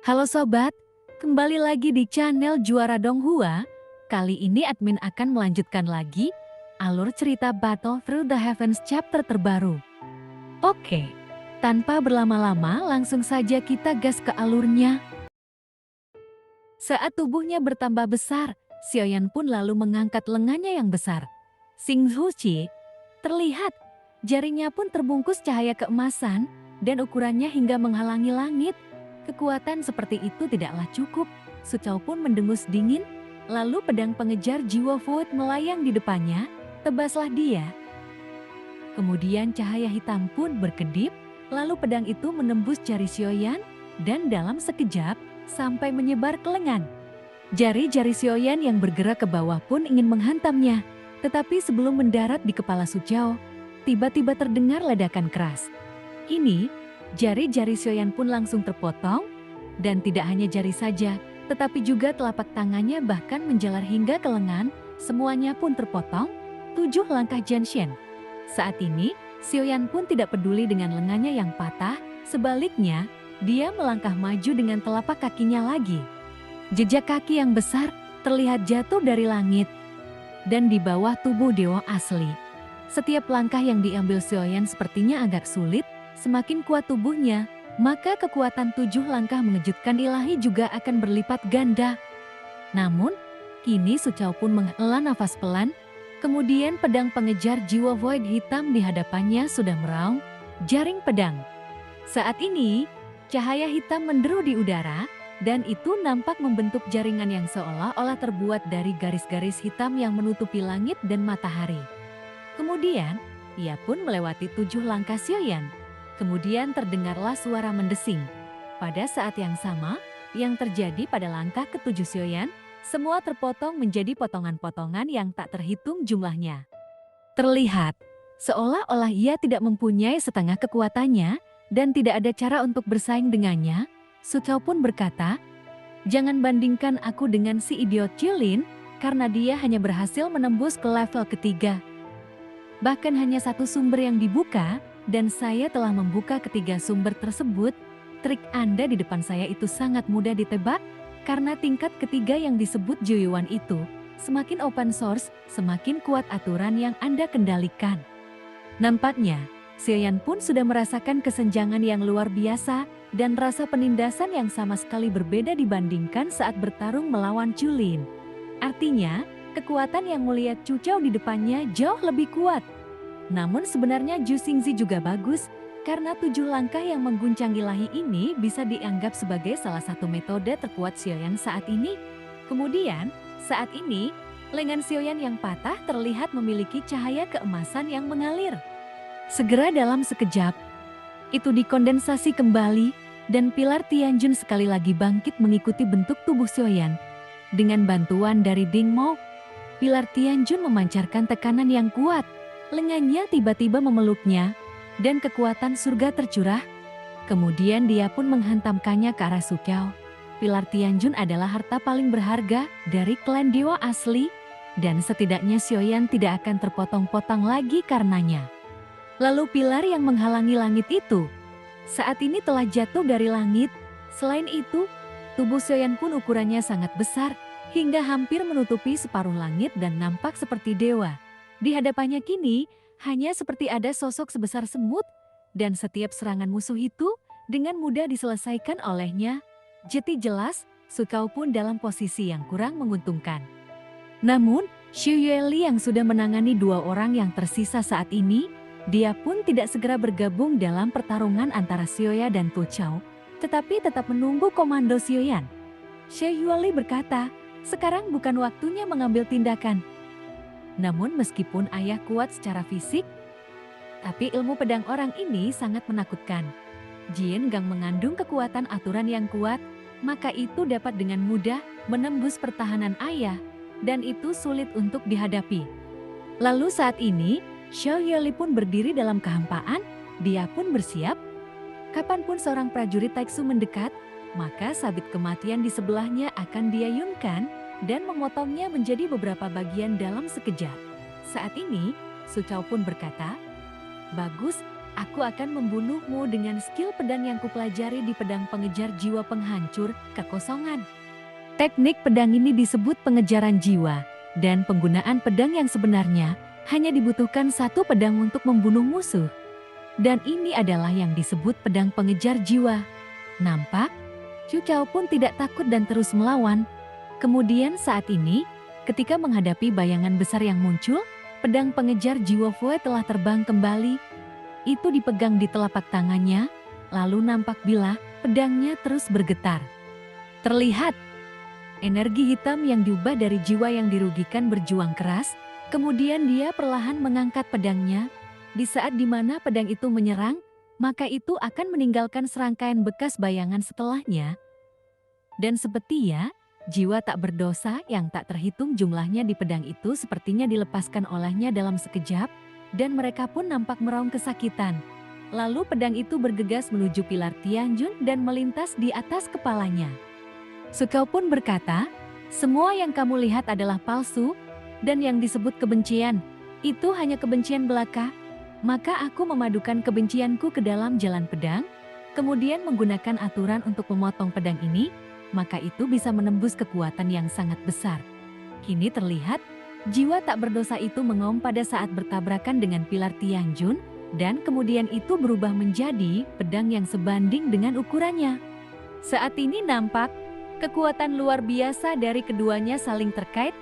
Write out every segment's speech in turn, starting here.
Halo sobat, kembali lagi di channel Juara Donghua. Kali ini admin akan melanjutkan lagi alur cerita Battle Through the Heavens chapter terbaru. Oke, tanpa berlama-lama langsung saja kita gas ke alurnya. Saat tubuhnya bertambah besar, Xiaoyan pun lalu mengangkat lengannya yang besar. Xing Zuqi terlihat, jarinya pun terbungkus cahaya keemasan dan ukurannya hingga menghalangi langit. Kekuatan seperti itu tidaklah cukup. Su Chao pun mendengus dingin, lalu pedang pengejar jiwa Void melayang di depannya, tebaslah dia. Kemudian cahaya hitam pun berkedip, lalu pedang itu menembus jari Xiaoyan dan dalam sekejap sampai menyebar ke lengan. Jari-jari Xiaoyan yang bergerak ke bawah pun ingin menghantamnya, tetapi sebelum mendarat di kepala Su Chao, tiba-tiba terdengar ledakan keras. Ini, jari-jari Xiaoyan pun langsung terpotong, dan tidak hanya jari saja, tetapi juga telapak tangannya bahkan menjalar hingga ke lengan, semuanya pun terpotong. 7 langkah Jianshen. Saat ini, Xiaoyan pun tidak peduli dengan lengannya yang patah, sebaliknya, dia melangkah maju dengan telapak kakinya lagi. Jejak kaki yang besar terlihat jatuh dari langit, dan di bawah tubuh dewa asli. Setiap langkah yang diambil Xiaoyan sepertinya agak sulit. Semakin kuat tubuhnya, maka kekuatan 7 langkah mengejutkan ilahi juga akan berlipat ganda. Namun, kini Su Chao pun menghela nafas pelan, kemudian pedang pengejar jiwa Void hitam di hadapannya sudah meraung, jaring pedang. Saat ini, cahaya hitam menderu di udara, dan itu nampak membentuk jaringan yang seolah-olah terbuat dari garis-garis hitam yang menutupi langit dan matahari. Kemudian, ia pun melewati 7 langkah Xiaoyan. Kemudian terdengarlah suara mendesing. Pada saat yang sama, yang terjadi pada langkah ke-7 Xiaoyan, semua terpotong menjadi potongan-potongan yang tak terhitung jumlahnya. Terlihat, seolah-olah ia tidak mempunyai setengah kekuatannya, dan tidak ada cara untuk bersaing dengannya. Su Chao pun berkata, "Jangan bandingkan aku dengan si idiot Jilin, karena dia hanya berhasil menembus ke level ketiga. Bahkan hanya 1 sumber yang dibuka, dan saya telah membuka ketiga sumber tersebut. Trik Anda di depan saya itu sangat mudah ditebak, karena tingkat ketiga yang disebut Juyuan itu, semakin open source, semakin kuat aturan yang Anda kendalikan." Nampaknya, Xiaoyan pun sudah merasakan kesenjangan yang luar biasa, dan rasa penindasan yang sama sekali berbeda dibandingkan saat bertarung melawan Julin. Artinya, kekuatan yang melihat Su Chao di depannya jauh lebih kuat. Namun sebenarnya Zhu Xingzi juga bagus, karena 7 langkah yang mengguncang ilahi ini bisa dianggap sebagai salah satu metode terkuat Xiaoyan saat ini. Kemudian, saat ini, lengan Xiaoyan yang patah terlihat memiliki cahaya keemasan yang mengalir. Segera dalam sekejap, itu dikondensasi kembali, dan pilar Tianjun sekali lagi bangkit mengikuti bentuk tubuh Xiaoyan. Dengan bantuan dari Ding Mo, pilar Tianjun memancarkan tekanan yang kuat. Lengannya tiba-tiba memeluknya, dan kekuatan surga tercurah. Kemudian dia pun menghantamkannya ke arah Su Chao. Pilar Tianjun adalah harta paling berharga dari klan dewa asli, dan setidaknya Xiaoyan tidak akan terpotong-potong lagi karenanya. Lalu pilar yang menghalangi langit itu, saat ini telah jatuh dari langit. Selain itu, tubuh Xiaoyan pun ukurannya sangat besar, hingga hampir menutupi separuh langit dan nampak seperti dewa. Di hadapannya kini, hanya seperti ada sosok sebesar semut, dan setiap serangan musuh itu dengan mudah diselesaikan olehnya. Jadi jelas, Su Chao pun dalam posisi yang kurang menguntungkan. Namun, Xu Yueli yang sudah menangani 2 orang yang tersisa saat ini, dia pun tidak segera bergabung dalam pertarungan antara Xiaoya dan Tu Chao, tetapi tetap menunggu komando Xiaoyan. Xu Yueli berkata, "Sekarang bukan waktunya mengambil tindakan." Namun meskipun ayah kuat secara fisik, tapi ilmu pedang orang ini sangat menakutkan. Jin Gang mengandung kekuatan aturan yang kuat, maka itu dapat dengan mudah menembus pertahanan ayah, dan itu sulit untuk dihadapi. Lalu saat ini, Xiao Yueli pun berdiri dalam kehampaan, dia pun bersiap. Kapanpun seorang prajurit Taixu mendekat, maka sabit kematian di sebelahnya akan diayunkan, dan memotongnya menjadi beberapa bagian dalam sekejap. Saat ini, Su Chao pun berkata, "Bagus, Aku akan membunuhmu dengan skill pedang yang kupelajari di pedang pengejar jiwa penghancur kekosongan. Teknik pedang ini disebut pengejaran jiwa, dan penggunaan pedang yang sebenarnya hanya dibutuhkan satu pedang untuk membunuh musuh. Dan ini adalah yang disebut pedang pengejar jiwa. Nampak? Chu Chao pun tidak takut dan terus melawan. Kemudian saat ini, ketika menghadapi bayangan besar yang muncul, pedang pengejar jiwa Fue telah terbang kembali. Itu dipegang di telapak tangannya, lalu nampak bila pedangnya terus bergetar. Terlihat energi hitam yang diubah dari jiwa yang dirugikan berjuang keras, kemudian dia perlahan mengangkat pedangnya. Di saat dimana pedang itu menyerang, maka itu akan meninggalkan serangkaian bekas bayangan setelahnya. Dan sepertinya, jiwa tak berdosa yang tak terhitung jumlahnya di pedang itu sepertinya dilepaskan olehnya dalam sekejap, dan mereka pun nampak meraung kesakitan. Lalu pedang itu bergegas menuju pilar Tianjun dan melintas di atas kepalanya. Su Chao pun berkata, "Semua yang kamu lihat adalah palsu, dan yang disebut kebencian, itu hanya kebencian belaka. Maka aku memadukan kebencianku ke dalam jalan pedang, kemudian menggunakan aturan untuk memotong pedang ini, maka itu bisa menembus kekuatan yang sangat besar." Kini terlihat, jiwa tak berdosa itu mengaum pada saat bertabrakan dengan pilar Tianjun, dan kemudian itu berubah menjadi pedang yang sebanding dengan ukurannya. Saat ini nampak, kekuatan luar biasa dari keduanya saling terkait.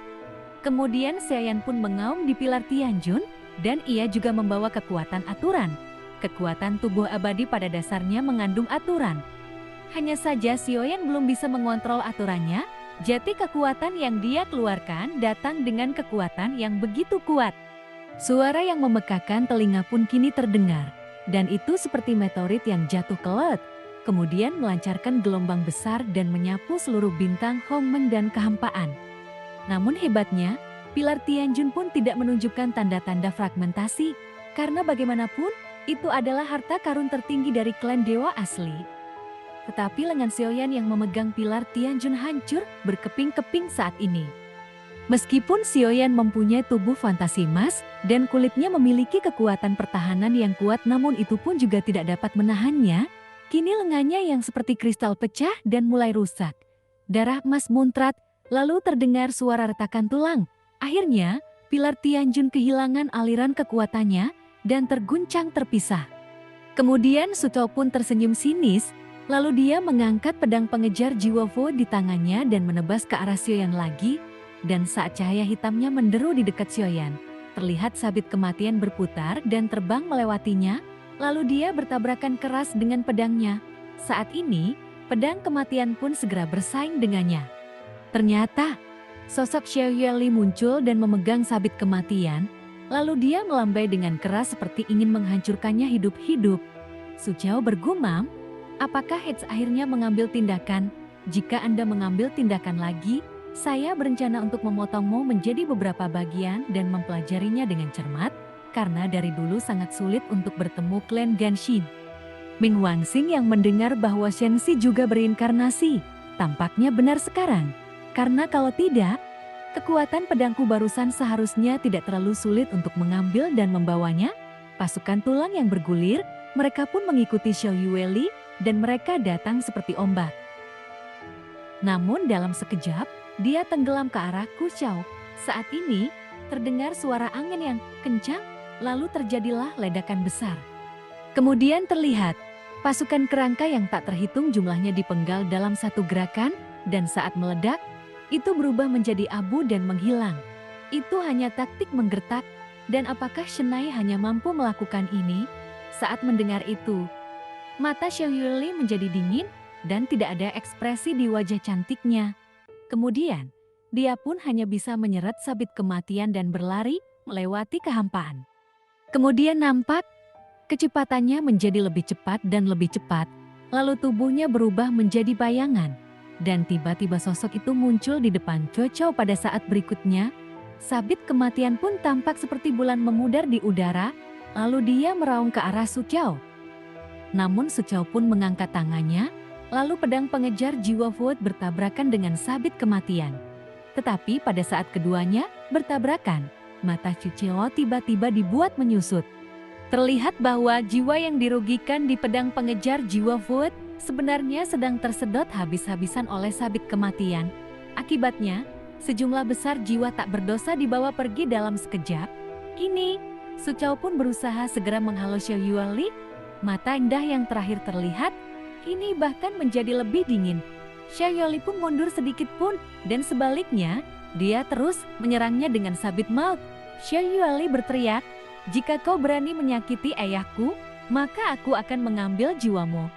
Kemudian Xiaoyan pun mengaum di pilar Tianjun, dan ia juga membawa kekuatan aturan. Kekuatan tubuh abadi pada dasarnya mengandung aturan. Hanya saja Xiaoyan belum bisa mengontrol aturannya. Jati kekuatan yang dia keluarkan datang dengan kekuatan yang begitu kuat. Suara yang memekakan telinga pun kini terdengar, dan itu seperti meteorit yang jatuh ke laut, kemudian melancarkan gelombang besar dan menyapu seluruh bintang Hongmeng dan kehampaan. Namun hebatnya, pilar Tianjun pun tidak menunjukkan tanda-tanda fragmentasi, karena bagaimanapun, itu adalah harta karun tertinggi dari klan dewa asli. Tetapi lengan Xiaoyan yang memegang pilar Tianjun hancur berkeping-keping saat ini. Meskipun Xiaoyan mempunyai tubuh fantasi emas dan kulitnya memiliki kekuatan pertahanan yang kuat, namun itu pun juga tidak dapat menahannya. Kini lengannya yang seperti kristal pecah dan mulai rusak. Darah emas muncrat, lalu terdengar suara retakan tulang. Akhirnya, pilar Tianjun kehilangan aliran kekuatannya dan terguncang terpisah. Kemudian Su Chao pun tersenyum sinis. Lalu dia mengangkat pedang pengejar jiwa Fu di tangannya dan menebas ke arah Xiaoyan lagi. Dan saat cahaya hitamnya menderu di dekat Xiaoyan, terlihat sabit kematian berputar dan terbang melewatinya. Lalu dia bertabrakan keras dengan pedangnya. Saat ini, pedang kematian pun segera bersaing dengannya. Ternyata, sosok Xiao Yueli muncul dan memegang sabit kematian. Lalu dia melambai dengan keras seperti ingin menghancurkannya hidup-hidup. Su Chao bergumam, "Apakah Heads akhirnya mengambil tindakan? Jika Anda mengambil tindakan lagi, saya berencana untuk memotongmu menjadi beberapa bagian dan mempelajarinya dengan cermat, karena dari dulu sangat sulit untuk bertemu klan Ganshin." Ming Wanxing yang mendengar bahwa Shenxi juga berinkarnasi, tampaknya benar sekarang. Karena kalau tidak, kekuatan pedangku barusan seharusnya tidak terlalu sulit untuk mengambil dan membawanya. Pasukan tulang yang bergulir, mereka pun mengikuti Xiao Yueli, dan mereka datang seperti ombak. Namun dalam sekejap, dia tenggelam ke arah Ku Xiao. Saat ini, terdengar suara angin yang kencang, lalu terjadilah ledakan besar. Kemudian terlihat, pasukan kerangka yang tak terhitung jumlahnya dipenggal dalam satu gerakan, dan saat meledak, itu berubah menjadi abu dan menghilang. Itu hanya taktik menggertak, dan apakah Shenai hanya mampu melakukan ini? Saat mendengar itu, mata Xiao Yueli menjadi dingin dan tidak ada ekspresi di wajah cantiknya. Kemudian, dia pun hanya bisa menyeret sabit kematian dan berlari melewati kehampaan. Kemudian nampak, kecepatannya menjadi lebih cepat dan lebih cepat, lalu tubuhnya berubah menjadi bayangan. Dan tiba-tiba sosok itu muncul di depan Chu Chao pada saat berikutnya. Sabit kematian pun tampak seperti bulan memudar di udara, lalu dia meraung ke arah Su Chao. Namun Su Chao pun mengangkat tangannya, lalu pedang pengejar jiwa Fu bertabrakan dengan sabit kematian. Tetapi pada saat keduanya bertabrakan, mata Chu Chao tiba-tiba dibuat menyusut. Terlihat bahwa jiwa yang dirugikan di pedang pengejar jiwa Food sebenarnya sedang tersedot habis-habisan oleh sabit kematian. Akibatnya, sejumlah besar jiwa tak berdosa dibawa pergi dalam sekejap. Kini, Su Chao pun berusaha segera menghalau Xiao Yueli. Mata indah yang terakhir terlihat, kini bahkan menjadi lebih dingin. Xiao Yueli pun mundur sedikit pun, dan sebaliknya, dia terus menyerangnya dengan sabit maut. Xiao Yueli berteriak, "Jika kau berani menyakiti ayahku, maka aku akan mengambil jiwamu."